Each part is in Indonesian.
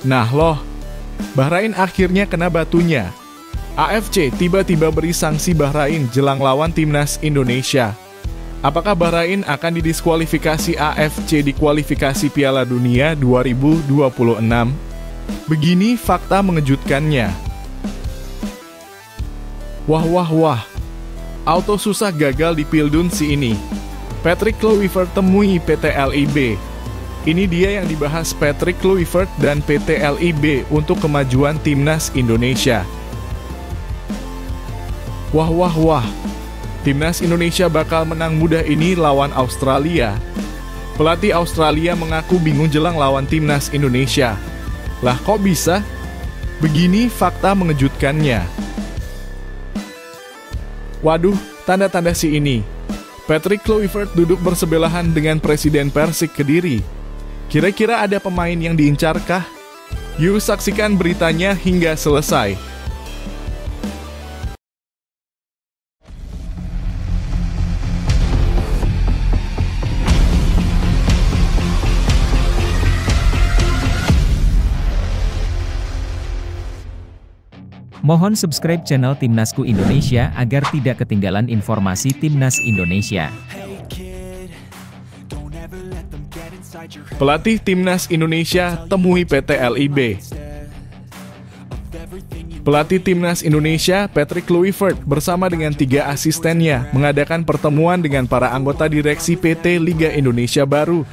Nah loh, Bahrain akhirnya kena batunya. AFC tiba-tiba beri sanksi Bahrain jelang lawan timnas Indonesia. Apakah Bahrain akan didiskualifikasi AFC di kualifikasi Piala Dunia 2026? Begini fakta mengejutkannya. Wah. Auto susah gagal di Pildun si ini. Patrick Kluivert temui PT LIB. Ini dia yang dibahas Patrick Kluivert dan PT LIB untuk kemajuan timnas Indonesia. Wah. Timnas Indonesia bakal menang mudah ini lawan Australia. Pelatih Australia mengaku bingung jelang lawan timnas Indonesia. Lah kok bisa? Begini fakta mengejutkannya. Waduh, tanda-tanda si ini. Patrick Kluivert duduk bersebelahan dengan Presiden Persik Kediri. Kira-kira ada pemain yang diincarkah? Yuk saksikan beritanya hingga selesai. Mohon subscribe channel Timnasku Indonesia agar tidak ketinggalan informasi Timnas Indonesia. Pelatih Timnas Indonesia temui PT LIB. Pelatih Timnas Indonesia, Patrick Kluivert, bersama dengan 3 asistennya, mengadakan pertemuan dengan para anggota direksi PT Liga Indonesia Baru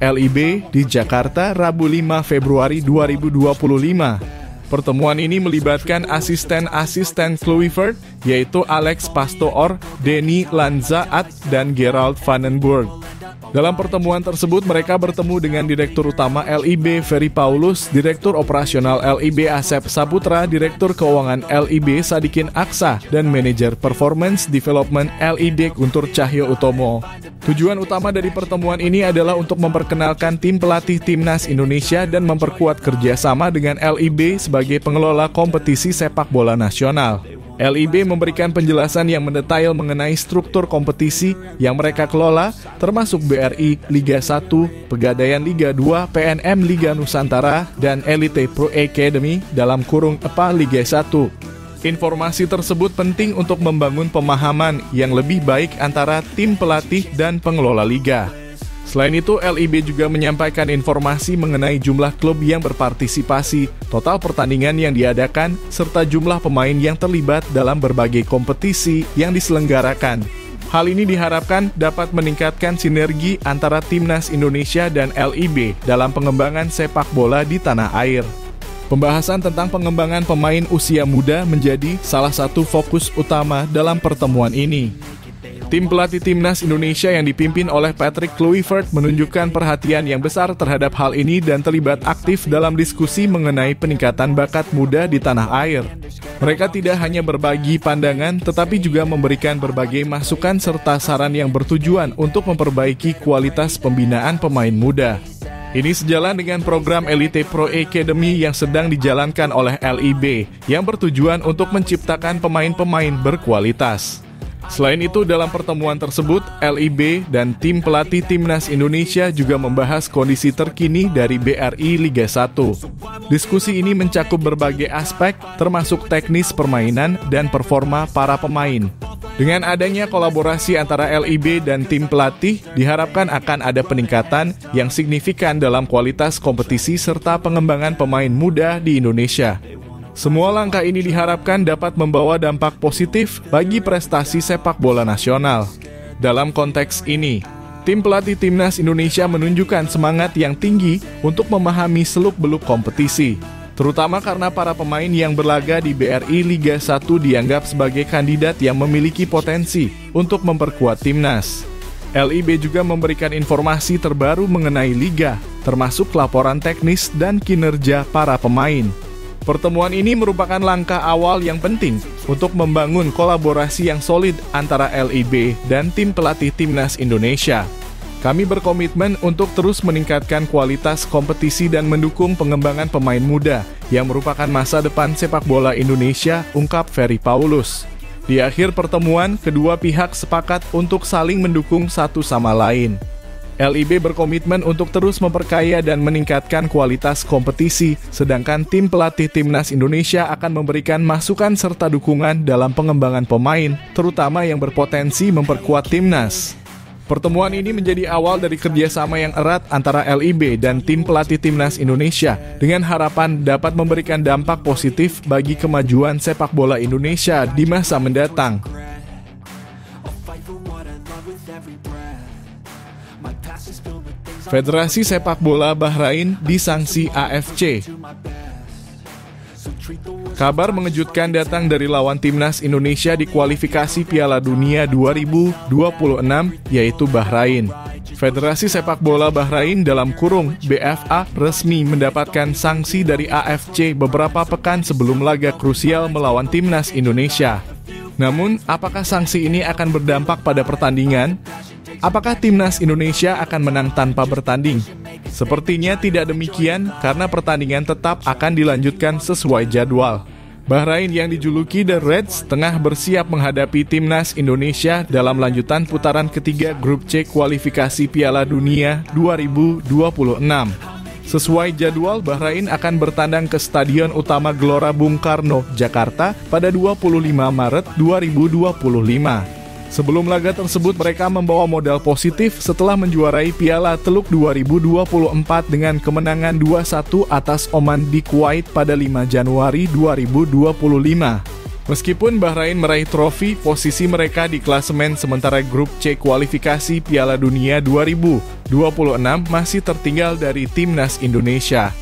(LIB) di Jakarta, Rabu 5 Februari 2025. Pertemuan ini melibatkan asisten-asisten Kluivert, yaitu Alex Pastoor, Denny Lanzaat, dan Gerald Vandenburg. Dalam pertemuan tersebut, mereka bertemu dengan Direktur Utama LIB Ferry Paulus, Direktur Operasional LIB Asep Saputra, Direktur Keuangan LIB Sadikin Aksa, dan Manajer Performance Development LIB Guntur Cahyo Utomo. Tujuan utama dari pertemuan ini adalah untuk memperkenalkan tim pelatih Timnas Indonesia dan memperkuat kerjasama dengan LIB sebagai pengelola kompetisi sepak bola nasional. LIB memberikan penjelasan yang mendetail mengenai struktur kompetisi yang mereka kelola, termasuk BRI Liga 1, Pegadaian Liga 2, PNM Liga Nusantara, dan Elite Pro Academy (EPA Liga 1). Informasi tersebut penting untuk membangun pemahaman yang lebih baik antara tim pelatih dan pengelola liga. Selain itu, LIB juga menyampaikan informasi mengenai jumlah klub yang berpartisipasi, total pertandingan yang diadakan, serta jumlah pemain yang terlibat dalam berbagai kompetisi yang diselenggarakan. Hal ini diharapkan dapat meningkatkan sinergi antara Timnas Indonesia dan LIB dalam pengembangan sepak bola di tanah air. Pembahasan tentang pengembangan pemain usia muda menjadi salah satu fokus utama dalam pertemuan ini. Tim pelatih Timnas Indonesia yang dipimpin oleh Patrick Kluivert menunjukkan perhatian yang besar terhadap hal ini dan terlibat aktif dalam diskusi mengenai peningkatan bakat muda di tanah air. Mereka tidak hanya berbagi pandangan, tetapi juga memberikan berbagai masukan serta saran yang bertujuan untuk memperbaiki kualitas pembinaan pemain muda. Ini sejalan dengan program Elite Pro Academy yang sedang dijalankan oleh LIB, yang bertujuan untuk menciptakan pemain-pemain berkualitas. Selain itu, dalam pertemuan tersebut, LIB dan tim pelatih Timnas Indonesia juga membahas kondisi terkini dari BRI Liga 1. Diskusi ini mencakup berbagai aspek, termasuk teknis permainan dan performa para pemain. Dengan adanya kolaborasi antara LIB dan tim pelatih, diharapkan akan ada peningkatan yang signifikan dalam kualitas kompetisi serta pengembangan pemain muda di Indonesia. Semua langkah ini diharapkan dapat membawa dampak positif bagi prestasi sepak bola nasional. Dalam konteks ini, tim pelatih Timnas Indonesia menunjukkan semangat yang tinggi untuk memahami seluk-beluk kompetisi, terutama karena para pemain yang berlaga di BRI Liga 1 dianggap sebagai kandidat yang memiliki potensi untuk memperkuat timnas. LIB juga memberikan informasi terbaru mengenai liga, termasuk laporan teknis dan kinerja para pemain. Pertemuan ini merupakan langkah awal yang penting untuk membangun kolaborasi yang solid antara LIB dan tim pelatih Timnas Indonesia. Kami berkomitmen untuk terus meningkatkan kualitas kompetisi dan mendukung pengembangan pemain muda yang merupakan masa depan sepak bola Indonesia, ungkap Ferry Paulus. Di akhir pertemuan, kedua pihak sepakat untuk saling mendukung satu sama lain. LIB berkomitmen untuk terus memperkaya dan meningkatkan kualitas kompetisi, sedangkan tim pelatih Timnas Indonesia akan memberikan masukan serta dukungan dalam pengembangan pemain, terutama yang berpotensi memperkuat timnas. Pertemuan ini menjadi awal dari kerjasama yang erat antara LIB dan tim pelatih Timnas Indonesia dengan harapan dapat memberikan dampak positif bagi kemajuan sepak bola Indonesia di masa mendatang. Federasi Sepak Bola Bahrain disanksi AFC. Kabar mengejutkan datang dari lawan Timnas Indonesia di kualifikasi Piala Dunia 2026, yaitu Bahrain. Federasi Sepak Bola Bahrain dalam kurung BFA resmi mendapatkan sanksi dari AFC beberapa pekan sebelum laga krusial melawan Timnas Indonesia. Namun, apakah sanksi ini akan berdampak pada pertandingan? Apakah Timnas Indonesia akan menang tanpa bertanding? Sepertinya tidak demikian karena pertandingan tetap akan dilanjutkan sesuai jadwal. Bahrain yang dijuluki The Reds tengah bersiap menghadapi Timnas Indonesia dalam lanjutan putaran ketiga grup C kualifikasi Piala Dunia 2026. Sesuai jadwal, Bahrain akan bertandang ke Stadion Utama Gelora Bung Karno, Jakarta pada 25 Maret 2025. Sebelum laga tersebut, mereka membawa modal positif setelah menjuarai Piala Teluk 2024 dengan kemenangan 2-1 atas Oman di Kuwait pada 5 Januari 2025. Meskipun Bahrain meraih trofi, posisi mereka di klasemen sementara grup C kualifikasi Piala Dunia 2026 masih tertinggal dari Timnas Indonesia.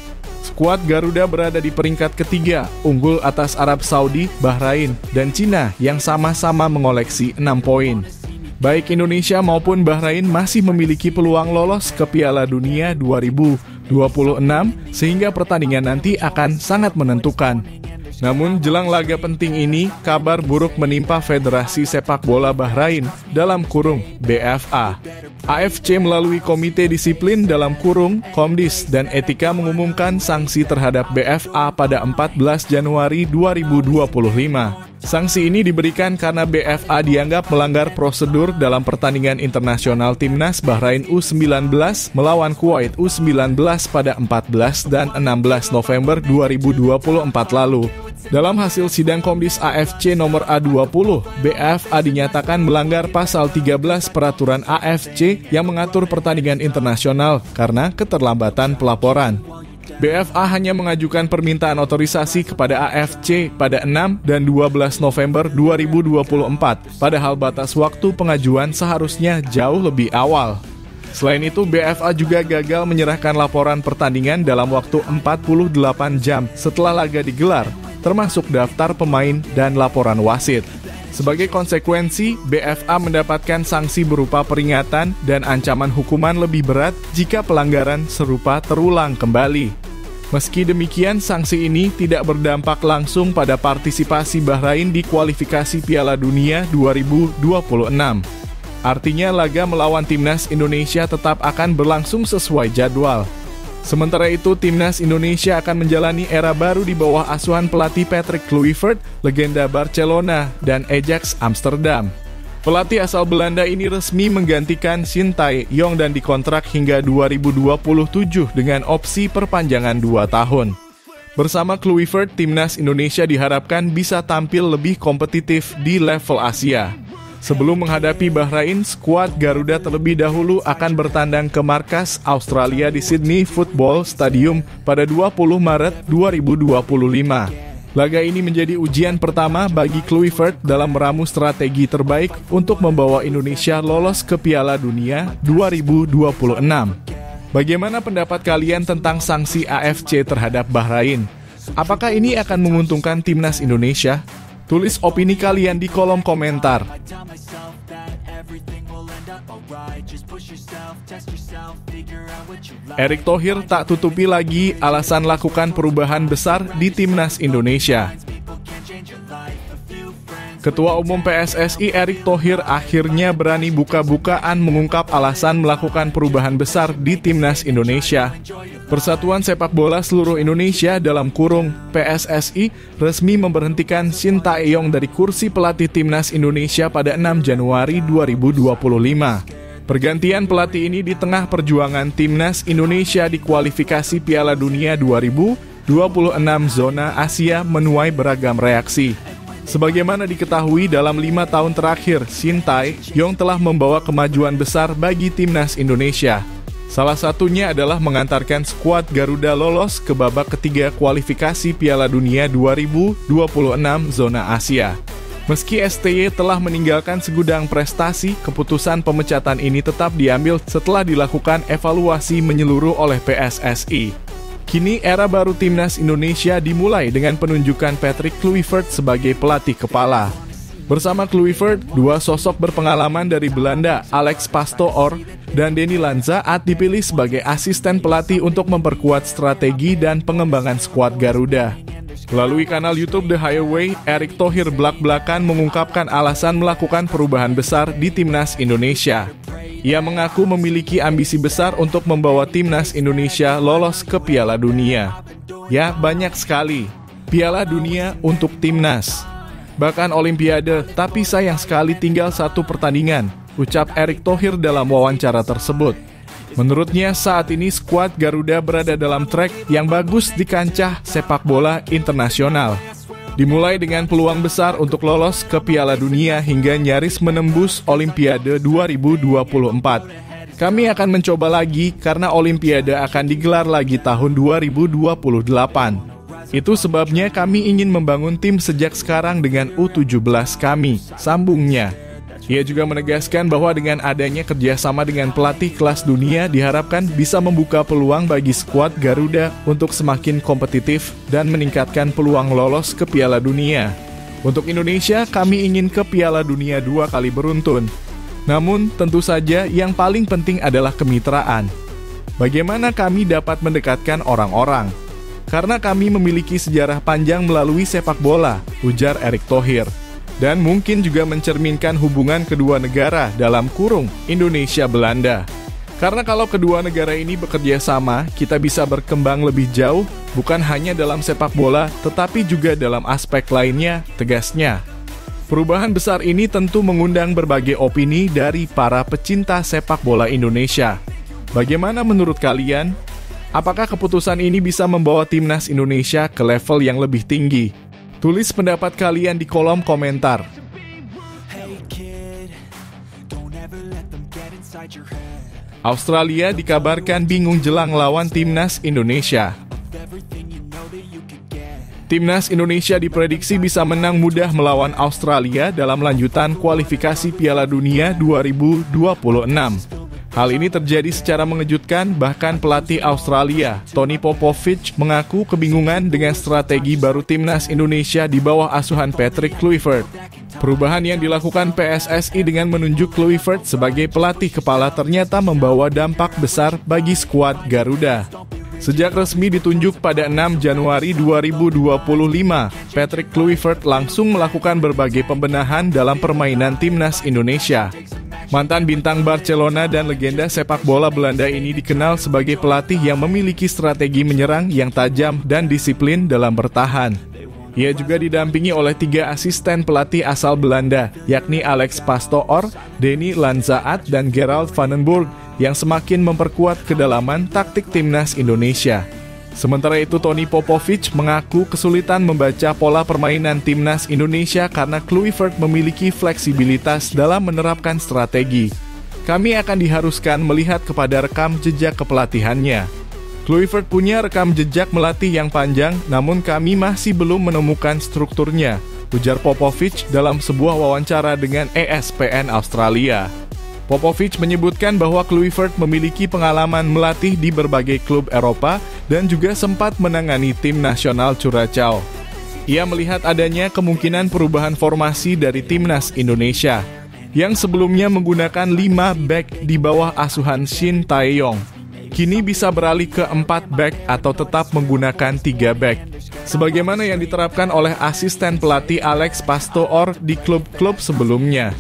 Skuad Garuda berada di peringkat ketiga, unggul atas Arab Saudi, Bahrain, dan Cina yang sama-sama mengoleksi 6 poin. Baik Indonesia maupun Bahrain masih memiliki peluang lolos ke Piala Dunia 2026, sehingga pertandingan nanti akan sangat menentukan. Namun jelang laga penting ini, kabar buruk menimpa Federasi Sepak Bola Bahrain dalam kurung BFA. AFC melalui Komite Disiplin dalam kurung Komdis dan Etika mengumumkan sanksi terhadap BFA pada 14 Januari 2025. Sanksi ini diberikan karena BFA dianggap melanggar prosedur dalam pertandingan internasional Timnas Bahrain U19 melawan Kuwait U19 pada 14 dan 16 November 2024 lalu. Dalam hasil sidang Komdis AFC nomor A20, BFA dinyatakan melanggar pasal 13 peraturan AFC yang mengatur pertandingan internasional karena keterlambatan pelaporan. BFA hanya mengajukan permintaan otorisasi kepada AFC pada 6 dan 12 November 2024, padahal batas waktu pengajuan seharusnya jauh lebih awal. Selain itu, BFA juga gagal menyerahkan laporan pertandingan dalam waktu 48 jam setelah laga digelar, termasuk daftar pemain dan laporan wasit. Sebagai konsekuensi, BFA mendapatkan sanksi berupa peringatan dan ancaman hukuman lebih berat jika pelanggaran serupa terulang kembali. Meski demikian, sanksi ini tidak berdampak langsung pada partisipasi Bahrain di kualifikasi Piala Dunia 2026. Artinya laga melawan Timnas Indonesia tetap akan berlangsung sesuai jadwal. Sementara itu, Timnas Indonesia akan menjalani era baru di bawah asuhan pelatih Patrick Kluivert, legenda Barcelona, dan Ajax Amsterdam. Pelatih asal Belanda ini resmi menggantikan Shin Tae-yong dan dikontrak hingga 2027 dengan opsi perpanjangan 2 tahun. Bersama Kluivert, Timnas Indonesia diharapkan bisa tampil lebih kompetitif di level Asia. Sebelum menghadapi Bahrain, skuad Garuda terlebih dahulu akan bertandang ke markas Australia di Sydney Football Stadium pada 20 Maret 2025. Laga ini menjadi ujian pertama bagi Kluivert dalam meramu strategi terbaik untuk membawa Indonesia lolos ke Piala Dunia 2026. Bagaimana pendapat kalian tentang sanksi AFC terhadap Bahrain? Apakah ini akan menguntungkan Timnas Indonesia? Tulis opini kalian di kolom komentar. Erick Thohir tak tutupi lagi alasan lakukan perubahan besar di Timnas Indonesia. Ketua Umum PSSI Erick Thohir akhirnya berani buka-bukaan mengungkap alasan melakukan perubahan besar di Timnas Indonesia. Persatuan Sepak Bola Seluruh Indonesia dalam kurung PSSI resmi memberhentikan Shin Tae-yong dari kursi pelatih Timnas Indonesia pada 6 Januari 2025. Pergantian pelatih ini di tengah perjuangan timnas Indonesia di kualifikasi Piala Dunia 2026 zona Asia menuai beragam reaksi. Sebagaimana diketahui dalam 5 tahun terakhir, Shin Tae-yong telah membawa kemajuan besar bagi timnas Indonesia. Salah satunya adalah mengantarkan skuad Garuda lolos ke babak ketiga kualifikasi Piala Dunia 2026 zona Asia. Meski STY telah meninggalkan segudang prestasi, keputusan pemecatan ini tetap diambil setelah dilakukan evaluasi menyeluruh oleh PSSI. Kini era baru timnas Indonesia dimulai dengan penunjukan Patrick Kluivert sebagai pelatih kepala. Bersama Kluivert, dua sosok berpengalaman dari Belanda, Alex Pastoor dan Denny Lanzaat dipilih sebagai asisten pelatih untuk memperkuat strategi dan pengembangan skuad Garuda. Melalui kanal YouTube The Highway, Erick Thohir belak-belakan mengungkapkan alasan melakukan perubahan besar di timnas Indonesia. Ia mengaku memiliki ambisi besar untuk membawa timnas Indonesia lolos ke Piala Dunia. Ya, banyak sekali. Piala Dunia untuk timnas. Bahkan Olimpiade, tapi sayang sekali tinggal satu pertandingan, ucap Erick Thohir dalam wawancara tersebut. Menurutnya saat ini skuad Garuda berada dalam trek yang bagus di kancah sepak bola internasional. Dimulai dengan peluang besar untuk lolos ke Piala Dunia hingga nyaris menembus Olimpiade 2024. Kami akan mencoba lagi karena Olimpiade akan digelar lagi tahun 2028. Itu sebabnya kami ingin membangun tim sejak sekarang dengan U17 kami, sambungnya. Ia juga menegaskan bahwa dengan adanya kerjasama dengan pelatih kelas dunia diharapkan bisa membuka peluang bagi skuad Garuda untuk semakin kompetitif dan meningkatkan peluang lolos ke Piala Dunia. Untuk Indonesia, kami ingin ke Piala Dunia 2 kali beruntun. Namun, tentu saja yang paling penting adalah kemitraan. Bagaimana kami dapat mendekatkan orang-orang? Karena kami memiliki sejarah panjang melalui sepak bola, ujar Erick Thohir. Dan mungkin juga mencerminkan hubungan kedua negara dalam kurung Indonesia-Belanda. Karena kalau kedua negara ini bekerja sama, kita bisa berkembang lebih jauh, bukan hanya dalam sepak bola, tetapi juga dalam aspek lainnya, tegasnya. Perubahan besar ini tentu mengundang berbagai opini dari para pecinta sepak bola Indonesia. Bagaimana menurut kalian? Apakah keputusan ini bisa membawa timnas Indonesia ke level yang lebih tinggi? Tulis pendapat kalian di kolom komentar. Australia dikabarkan bingung jelang lawan timnas Indonesia. Timnas Indonesia diprediksi bisa menang mudah melawan Australia dalam lanjutan kualifikasi Piala Dunia 2026. Hal ini terjadi secara mengejutkan, bahkan pelatih Australia, Tony Popovich, mengaku kebingungan dengan strategi baru timnas Indonesia di bawah asuhan Patrick Kluivert. Perubahan yang dilakukan PSSI dengan menunjuk Kluivert sebagai pelatih kepala ternyata membawa dampak besar bagi skuad Garuda. Sejak resmi ditunjuk pada 6 Januari 2025, Patrick Kluivert langsung melakukan berbagai pembenahan dalam permainan timnas Indonesia. Mantan bintang Barcelona dan legenda sepak bola Belanda ini dikenal sebagai pelatih yang memiliki strategi menyerang yang tajam dan disiplin dalam bertahan. Ia juga didampingi oleh 3 asisten pelatih asal Belanda, yakni Alex Pastoor, Denny Lanzaat, dan Gerald van den Burg, yang semakin memperkuat kedalaman taktik timnas Indonesia. Sementara itu, Tony Popovich mengaku kesulitan membaca pola permainan timnas Indonesia karena Kluivert memiliki fleksibilitas dalam menerapkan strategi. Kami akan diharuskan melihat kepada rekam jejak kepelatihannya. Kluivert punya rekam jejak melatih yang panjang, namun kami masih belum menemukan strukturnya, ujar Popovich dalam sebuah wawancara dengan ESPN Australia. Popovich menyebutkan bahwa Kluivert memiliki pengalaman melatih di berbagai klub Eropa dan juga sempat menangani tim nasional Curaçao. Ia melihat adanya kemungkinan perubahan formasi dari timnas Indonesia, yang sebelumnya menggunakan 5 bek di bawah asuhan Shin Tae-yong. Kini bisa beralih ke 4 bek atau tetap menggunakan 3 bek. Sebagaimana yang diterapkan oleh asisten pelatih Alex Pastoor di klub-klub sebelumnya.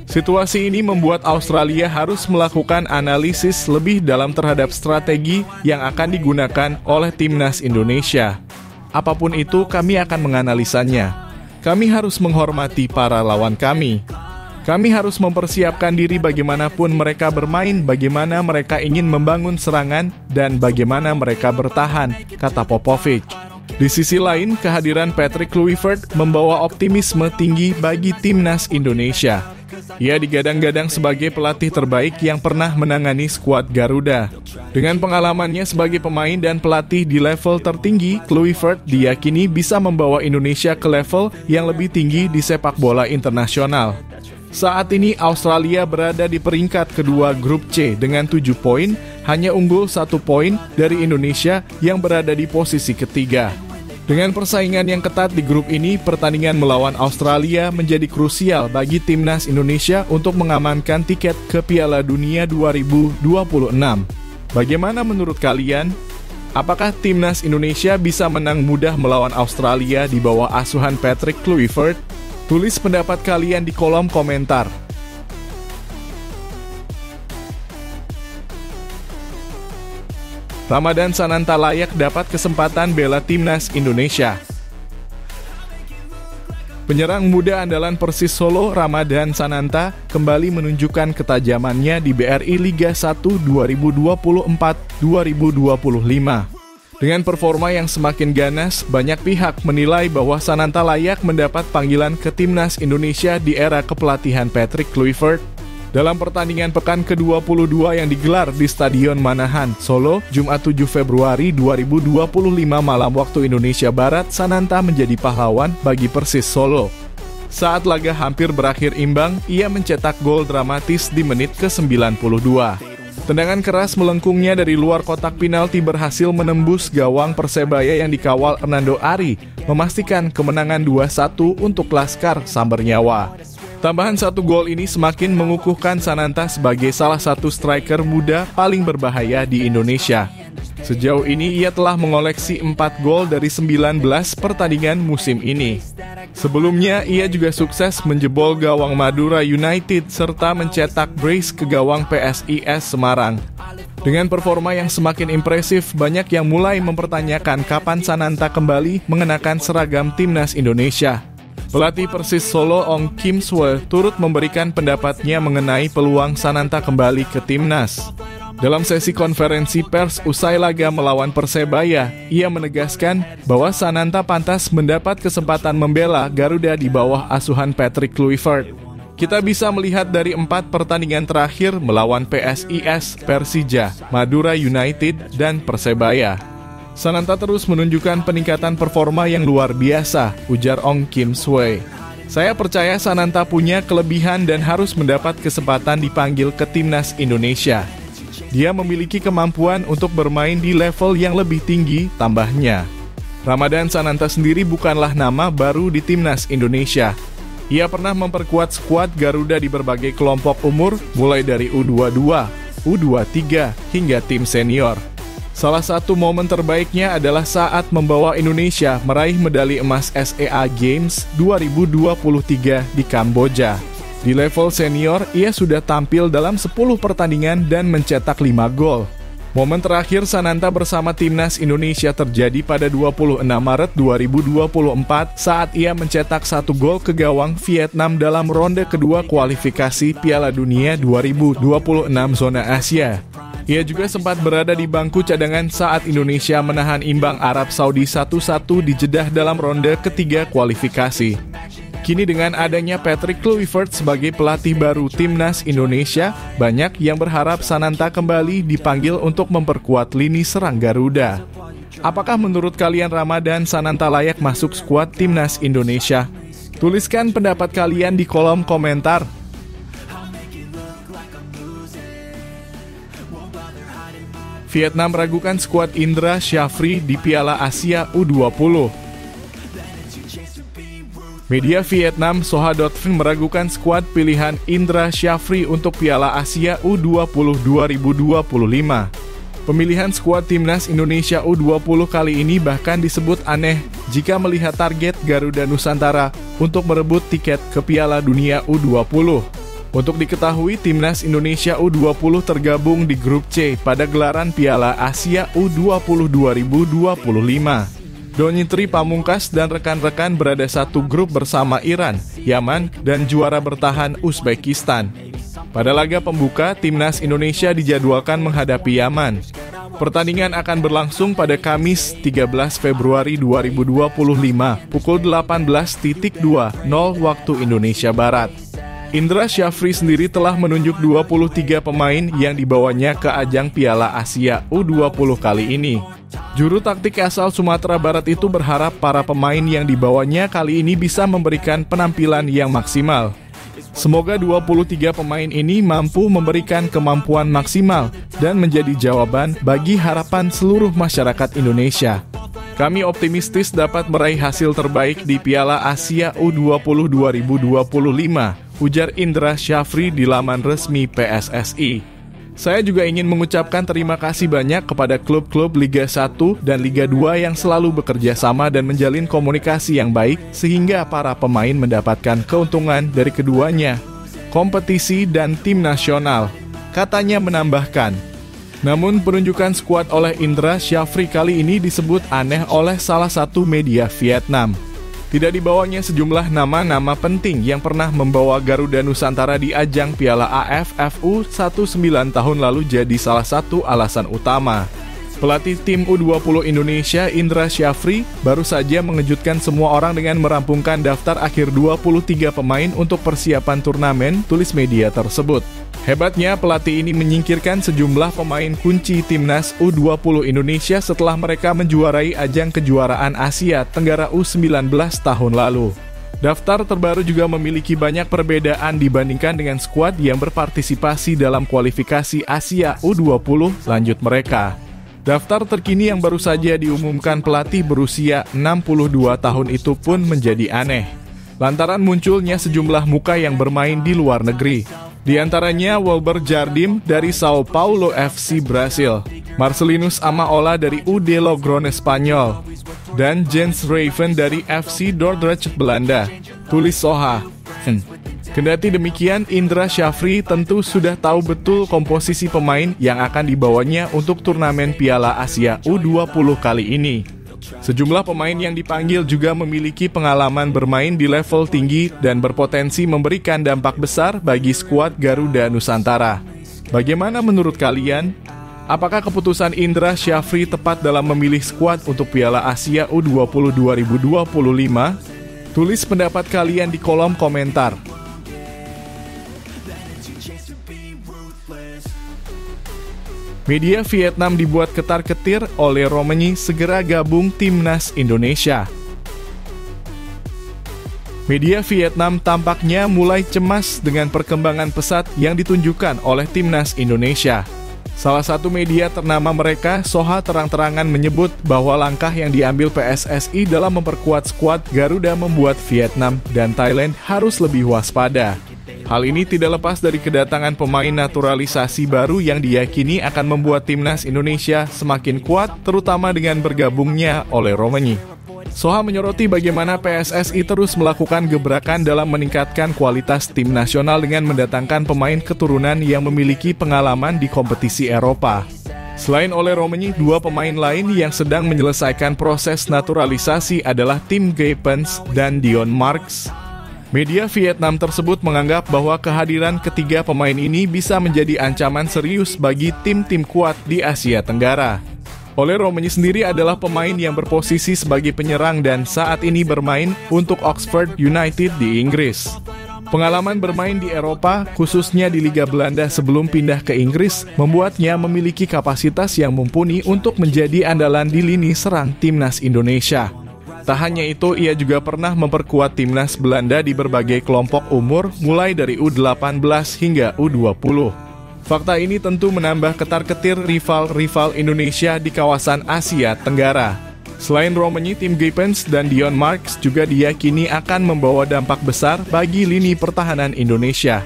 Situasi ini membuat Australia harus melakukan analisis lebih dalam terhadap strategi yang akan digunakan oleh timnas Indonesia. Apapun itu, kami akan menganalisanya. Kami harus menghormati para lawan kami. Kami harus mempersiapkan diri bagaimanapun mereka bermain, bagaimana mereka ingin membangun serangan, dan bagaimana mereka bertahan, kata Popovic. Di sisi lain, kehadiran Patrick Kluivert membawa optimisme tinggi bagi timnas Indonesia. Ia digadang-gadang sebagai pelatih terbaik yang pernah menangani skuad Garuda. Dengan pengalamannya sebagai pemain dan pelatih di level tertinggi, Kluivert diyakini bisa membawa Indonesia ke level yang lebih tinggi di sepak bola internasional. Saat ini Australia berada di peringkat kedua grup C dengan 7 poin, hanya unggul 1 poin dari Indonesia yang berada di posisi ketiga. Dengan persaingan yang ketat di grup ini, pertandingan melawan Australia menjadi krusial bagi timnas Indonesia untuk mengamankan tiket ke Piala Dunia 2026. Bagaimana menurut kalian? Apakah timnas Indonesia bisa menang mudah melawan Australia di bawah asuhan Patrick Kluivert? Tulis pendapat kalian di kolom komentar. Ramadan Sananta layak dapat kesempatan bela timnas Indonesia. Penyerang muda andalan Persis Solo, Ramadan Sananta, kembali menunjukkan ketajamannya di BRI Liga 1 2024-2025. Dengan performa yang semakin ganas, banyak pihak menilai bahwa Sananta layak mendapat panggilan ke timnas Indonesia di era kepelatihan Patrick Kluivert. Dalam pertandingan pekan ke-22 yang digelar di Stadion Manahan, Solo, Jumat 7 Februari 2025 malam waktu Indonesia Barat, Sananta menjadi pahlawan bagi Persis Solo. Saat laga hampir berakhir imbang, ia mencetak gol dramatis di menit ke-92. Tendangan keras melengkungnya dari luar kotak penalti berhasil menembus gawang Persebaya yang dikawal Hernando Ari, memastikan kemenangan 2-1 untuk Laskar Samber Nyawa. Tambahan 1 gol ini semakin mengukuhkan Sananta sebagai salah satu striker muda paling berbahaya di Indonesia. Sejauh ini ia telah mengoleksi 4 gol dari 19 pertandingan musim ini. Sebelumnya, ia juga sukses menjebol gawang Madura United serta mencetak brace ke gawang PSIS Semarang. Dengan performa yang semakin impresif, banyak yang mulai mempertanyakan kapan Sananta kembali mengenakan seragam timnas Indonesia. Pelatih Persis Solo Ong Kim Swe turut memberikan pendapatnya mengenai peluang Sananta kembali ke timnas. Dalam sesi konferensi pers usai laga melawan Persebaya, ia menegaskan bahwa Sananta pantas mendapat kesempatan membela Garuda di bawah asuhan Patrick Kluivert. Kita bisa melihat dari 4 pertandingan terakhir melawan PSIS, Persija, Madura United, dan Persebaya. Sananta terus menunjukkan peningkatan performa yang luar biasa, ujar Ong Kim Swe. Saya percaya Sananta punya kelebihan dan harus mendapat kesempatan dipanggil ke timnas Indonesia. Dia memiliki kemampuan untuk bermain di level yang lebih tinggi, tambahnya. Ramadan Sananta sendiri bukanlah nama baru di timnas Indonesia. Ia pernah memperkuat skuad Garuda di berbagai kelompok umur, mulai dari U22, U23, hingga tim senior. Salah satu momen terbaiknya adalah saat membawa Indonesia meraih medali emas SEA Games 2023 di Kamboja. Di level senior, ia sudah tampil dalam 10 pertandingan dan mencetak 5 gol. Momen terakhir Sananta bersama timnas Indonesia terjadi pada 26 Maret 2024 saat ia mencetak 1 gol ke gawang Vietnam dalam ronde kedua kualifikasi Piala Dunia 2026 zona Asia. Ia juga sempat berada di bangku cadangan saat Indonesia menahan imbang Arab Saudi 1-1 di Jeddah dalam ronde ketiga kualifikasi. Kini dengan adanya Patrick Kluivert sebagai pelatih baru timnas Indonesia, banyak yang berharap Sananta kembali dipanggil untuk memperkuat lini serang Garuda. Apakah menurut kalian Ramadan Sananta layak masuk skuad timnas Indonesia? Tuliskan pendapat kalian di kolom komentar. Vietnam meragukan skuad Indra Syafri di Piala Asia U20. Media Vietnam Soha.vn meragukan skuad pilihan Indra Syafri untuk Piala Asia U20 2025. Pemilihan skuad timnas Indonesia U20 kali ini bahkan disebut aneh jika melihat target Garuda Nusantara untuk merebut tiket ke Piala Dunia U20. Untuk diketahui, timnas Indonesia U20 tergabung di grup C pada gelaran Piala Asia U20 2025. Donitri Pamungkas dan rekan-rekan berada satu grup bersama Iran, Yaman, dan juara bertahan Uzbekistan. Pada laga pembuka, timnas Indonesia dijadwalkan menghadapi Yaman. Pertandingan akan berlangsung pada Kamis 13 Februari 2025 pukul 18.20 waktu Indonesia Barat. Indra Syafri sendiri telah menunjuk 23 pemain yang dibawanya ke ajang Piala Asia U20 kali ini. Juru taktik asal Sumatera Barat itu berharap para pemain yang dibawanya kali ini bisa memberikan penampilan yang maksimal. Semoga 23 pemain ini mampu memberikan kemampuan maksimal dan menjadi jawaban bagi harapan seluruh masyarakat Indonesia. Kami optimistis dapat meraih hasil terbaik di Piala Asia U20 2025, ujar Indra Syafri di laman resmi PSSI. Saya juga ingin mengucapkan terima kasih banyak kepada klub-klub Liga 1 dan Liga 2 yang selalu bekerja sama dan menjalin komunikasi yang baik sehingga para pemain mendapatkan keuntungan dari keduanya, kompetisi dan tim nasional, katanya menambahkan. Namun penunjukan skuad oleh Indra Syafri kali ini disebut aneh oleh salah satu media Vietnam. Tidak dibawanya sejumlah nama-nama penting yang pernah membawa Garuda Nusantara di ajang Piala AFF U19 tahun lalu jadi salah satu alasan utama. Pelatih tim U20 Indonesia Indra Syafri baru saja mengejutkan semua orang dengan merampungkan daftar akhir 23 pemain untuk persiapan turnamen, tulis media tersebut. Hebatnya, pelatih ini menyingkirkan sejumlah pemain kunci timnas U20 Indonesia setelah mereka menjuarai ajang kejuaraan Asia Tenggara U19 tahun lalu. Daftar terbaru juga memiliki banyak perbedaan dibandingkan dengan skuad yang berpartisipasi dalam kualifikasi Asia U20 lanjut mereka. Daftar terkini yang baru saja diumumkan pelatih berusia 62 tahun itu pun menjadi aneh, lantaran munculnya sejumlah muka yang bermain di luar negeri. Di antaranya Walber Jardim dari Sao Paulo FC Brasil, Marcelinus Amaola dari UD Logrone Spanyol, dan Jens Raven dari FC Dordrecht Belanda, tulis Soha. Kendati demikian, Indra Syafri tentu sudah tahu betul komposisi pemain yang akan dibawanya untuk turnamen Piala Asia U20 kali ini. Sejumlah pemain yang dipanggil juga memiliki pengalaman bermain di level tinggi dan berpotensi memberikan dampak besar bagi skuad Garuda Nusantara. Bagaimana menurut kalian? Apakah keputusan Indra Syafri tepat dalam memilih skuad untuk Piala Asia U20 2025? Tulis pendapat kalian di kolom komentar. Media Vietnam dibuat ketar-ketir oleh Romani segera gabung timnas Indonesia. Media Vietnam tampaknya mulai cemas dengan perkembangan pesat yang ditunjukkan oleh timnas Indonesia. Salah satu media ternama mereka, Soha, terang-terangan menyebut bahwa langkah yang diambil PSSI dalam memperkuat skuad Garuda membuat Vietnam dan Thailand harus lebih waspada. Hal ini tidak lepas dari kedatangan pemain naturalisasi baru yang diyakini akan membuat timnas Indonesia semakin kuat, terutama dengan bergabungnya oleh Romani. Soha menyoroti bagaimana PSSI terus melakukan gebrakan dalam meningkatkan kualitas tim nasional dengan mendatangkan pemain keturunan yang memiliki pengalaman di kompetisi Eropa. Selain oleh Romani, dua pemain lain yang sedang menyelesaikan proses naturalisasi adalah Tim Gapens dan Dion Marks. Media Vietnam tersebut menganggap bahwa kehadiran ketiga pemain ini bisa menjadi ancaman serius bagi tim-tim kuat di Asia Tenggara. Ole Romani sendiri adalah pemain yang berposisi sebagai penyerang dan saat ini bermain untuk Oxford United di Inggris. Pengalaman bermain di Eropa, khususnya di Liga Belanda sebelum pindah ke Inggris, membuatnya memiliki kapasitas yang mumpuni untuk menjadi andalan di lini serang timnas Indonesia. Tak hanya itu, ia juga pernah memperkuat timnas Belanda di berbagai kelompok umur, mulai dari U18 hingga U20. Fakta ini tentu menambah ketar-ketir rival-rival Indonesia di kawasan Asia Tenggara. Selain Romani, Tim Gapens dan Dion Marks juga diyakini akan membawa dampak besar bagi lini pertahanan Indonesia.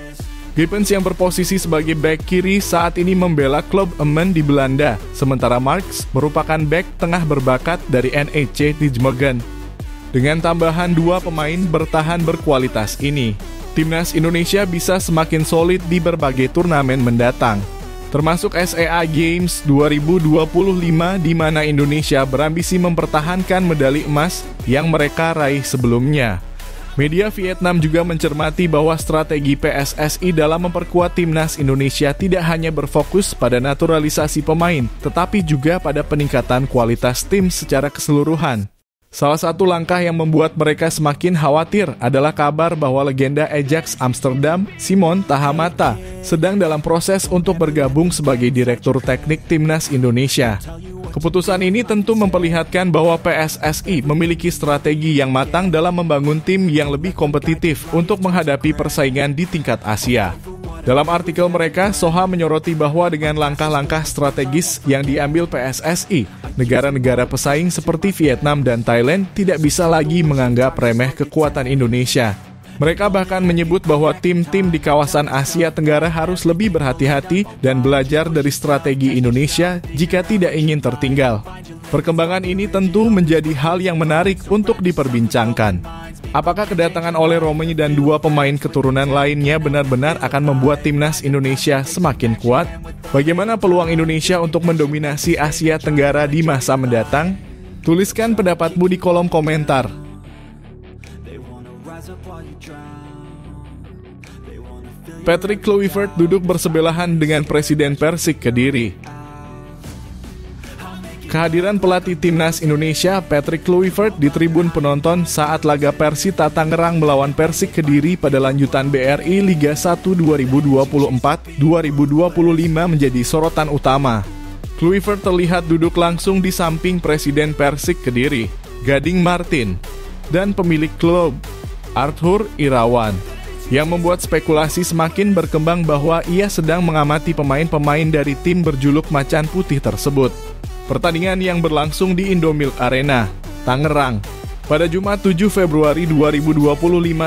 Gapens yang berposisi sebagai bek kiri saat ini membela klub Emmen di Belanda, sementara Marks merupakan bek tengah berbakat dari NEC Nijmegen. Dengan tambahan dua pemain bertahan berkualitas ini, timnas Indonesia bisa semakin solid di berbagai turnamen mendatang. termasuk SEA Games 2025 di mana Indonesia berambisi mempertahankan medali emas yang mereka raih sebelumnya. Media Vietnam juga mencermati bahwa strategi PSSI dalam memperkuat timnas Indonesia tidak hanya berfokus pada naturalisasi pemain, tetapi juga pada peningkatan kualitas tim secara keseluruhan. Salah satu langkah yang membuat mereka semakin khawatir adalah kabar bahwa legenda Ajax Amsterdam, Simon Tahamata, sedang dalam proses untuk bergabung sebagai Direktur Teknik Timnas Indonesia. Keputusan ini tentu memperlihatkan bahwa PSSI memiliki strategi yang matang dalam membangun tim yang lebih kompetitif untuk menghadapi persaingan di tingkat Asia. Dalam artikel mereka, Soha menyoroti bahwa dengan langkah-langkah strategis yang diambil PSSI, negara-negara pesaing seperti Vietnam dan Thailand tidak bisa lagi menganggap remeh kekuatan Indonesia. Mereka bahkan menyebut bahwa tim-tim di kawasan Asia Tenggara harus lebih berhati-hati dan belajar dari strategi Indonesia jika tidak ingin tertinggal. Perkembangan ini tentu menjadi hal yang menarik untuk diperbincangkan. Apakah kedatangan Ole Romeni dan dua pemain keturunan lainnya benar-benar akan membuat timnas Indonesia semakin kuat? Bagaimana peluang Indonesia untuk mendominasi Asia Tenggara di masa mendatang? Tuliskan pendapatmu di kolom komentar. Patrick Kluivert duduk bersebelahan dengan Presiden Persik Kediri. Kehadiran pelatih timnas Indonesia Patrick Kluivert di tribun penonton saat laga Persita Tangerang melawan Persik Kediri pada lanjutan BRI Liga 1 2024-2025 menjadi sorotan utama. Kluivert terlihat duduk langsung di samping Presiden Persik Kediri, Gading Martin, dan pemilik klub, Arthur Irawan, yang membuat spekulasi semakin berkembang bahwa ia sedang mengamati pemain-pemain dari tim berjuluk Macan Putih tersebut. Pertandingan yang berlangsung di Indomilk Arena, Tangerang, pada Jumat 7 Februari 2025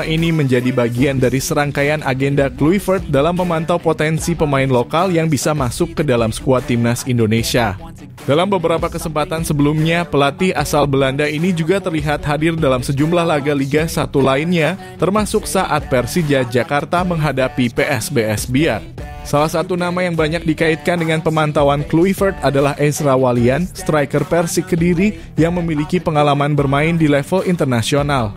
ini menjadi bagian dari serangkaian agenda Kluivert dalam memantau potensi pemain lokal yang bisa masuk ke dalam skuad timnas Indonesia. Dalam beberapa kesempatan sebelumnya, pelatih asal Belanda ini juga terlihat hadir dalam sejumlah laga Liga 1 lainnya, termasuk saat Persija Jakarta menghadapi PSBS Biak. Salah satu nama yang banyak dikaitkan dengan pemantauan Kluivert adalah Ezra Walian, striker Persik Kediri yang memiliki pengalaman bermain di level internasional.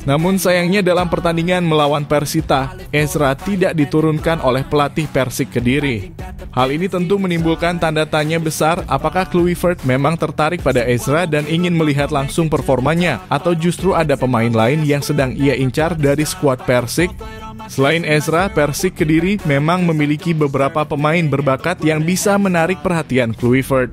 Namun sayangnya dalam pertandingan melawan Persita, Ezra tidak diturunkan oleh pelatih Persik Kediri. Hal ini tentu menimbulkan tanda tanya besar apakah Kluivert memang tertarik pada Ezra dan ingin melihat langsung performanya atau justru ada pemain lain yang sedang ia incar dari skuad Persik. Selain Ezra, Persik Kediri memang memiliki beberapa pemain berbakat yang bisa menarik perhatian Kluivert.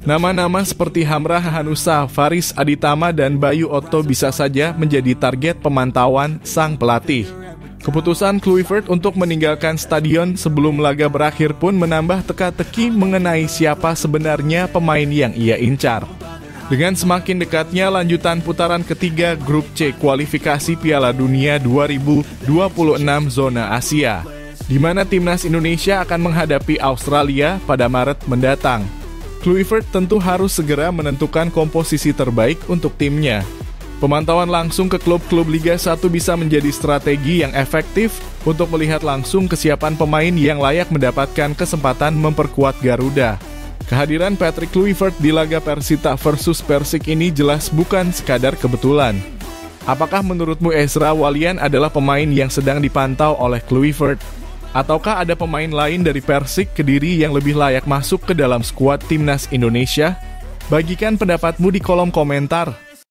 Nama-nama seperti Hamrah Hanusa, Faris Aditama, dan Bayu Otto bisa saja menjadi target pemantauan sang pelatih. Keputusan Kluivert untuk meninggalkan stadion sebelum laga berakhir pun menambah teka-teki mengenai siapa sebenarnya pemain yang ia incar. Dengan semakin dekatnya lanjutan putaran ketiga Grup C kualifikasi Piala Dunia 2026 zona Asia, di mana timnas Indonesia akan menghadapi Australia pada Maret mendatang. Kluivert tentu harus segera menentukan komposisi terbaik untuk timnya. Pemantauan langsung ke klub-klub Liga 1 bisa menjadi strategi yang efektif untuk melihat langsung kesiapan pemain yang layak mendapatkan kesempatan memperkuat Garuda. Kehadiran Patrick Kluivert di laga Persita versus Persik ini jelas bukan sekadar kebetulan. Apakah menurutmu Ezra Walian adalah pemain yang sedang dipantau oleh Kluivert? Ataukah ada pemain lain dari Persik Kediri yang lebih layak masuk ke dalam skuad timnas Indonesia? Bagikan pendapatmu di kolom komentar.